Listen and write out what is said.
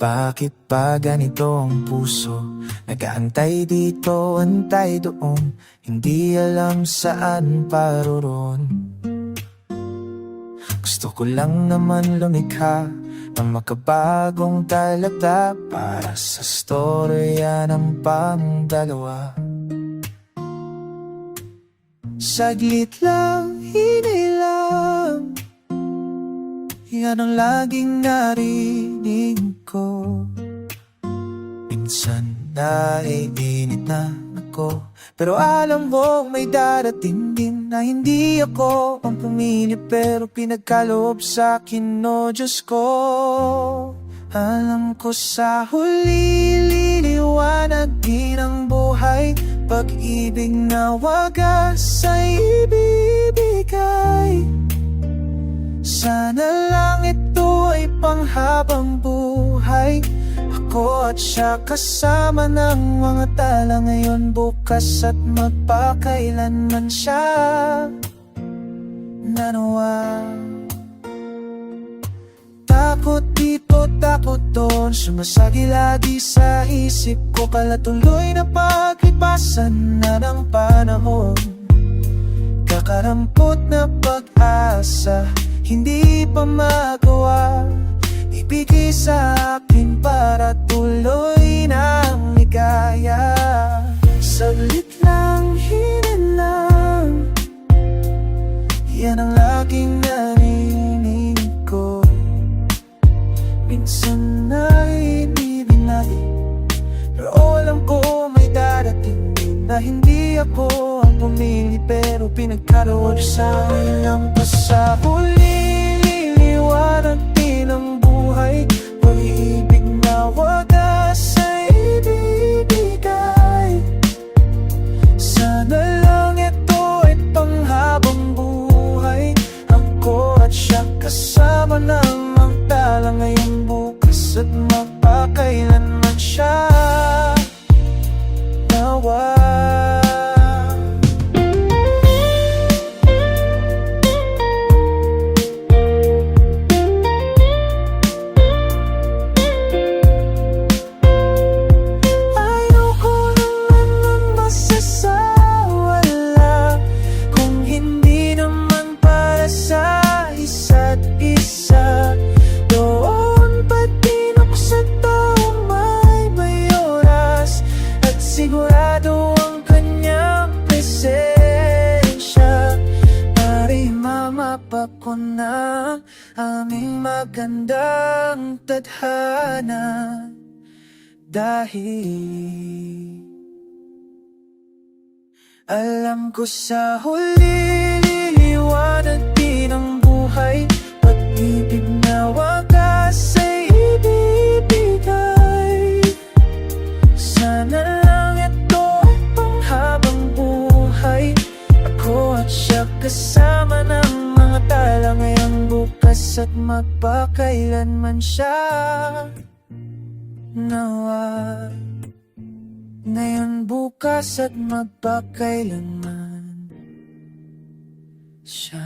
Bakit ba ganito ang puso? Nag-aantay dito, antay doon, hindi alam saan paroon. Gusto ko lang naman lumikha ng makabagong talata para sa storya ng pangdalawa. Saglit lang, hinay lang, yan ang laging narinig ko. Minsan naiinit na ako, pero alam mo may darating din na hindi ako ang pumili, pero pinagkaloob sa akin, o Diyos ko. Alam ko sa huli liliwanag din ang buhay, pag-ibig na wagas ay ibibigay. Sana lang ito ay panghabang buhay, ako at siya kasama ng mga tala ngayon, bukas at magpakailanman siya nanawa. Takot dito, takot doon, sumasagilagi sa isip ko, kalatuloy na paglipasan na ng panahon. Kakarampot na pag-asa, hindi pa magawa, ibigay sa akin para tuloy ng ligaya. Saglit lang, hinay lang, yan ang laging narinig ko. Minsan naiinibinay, pero alam ko may darating din na hindi ako ang pumili, pero pinagkaloob sa ilang pasahuli. Liliwanag din ang buhay, pag-ibig na wagas ay ibibigay. Sana lang ito ay panghabang buhay, ako at siya kasama ng magtala ngayon, bukas at magpakailanman siya nawa. Sigurado ang kanyang presensya, pari mamapa ko na aming magandang tadhana. Dahil alam ko sa huli liliwanag din ang buhay, pag-ibig na wagas ay ibibigay. Sana kasama ng mga tala ngayon, bukas at magpakailanman siya nawa. Ngayon, bukas at magpakailanman siya.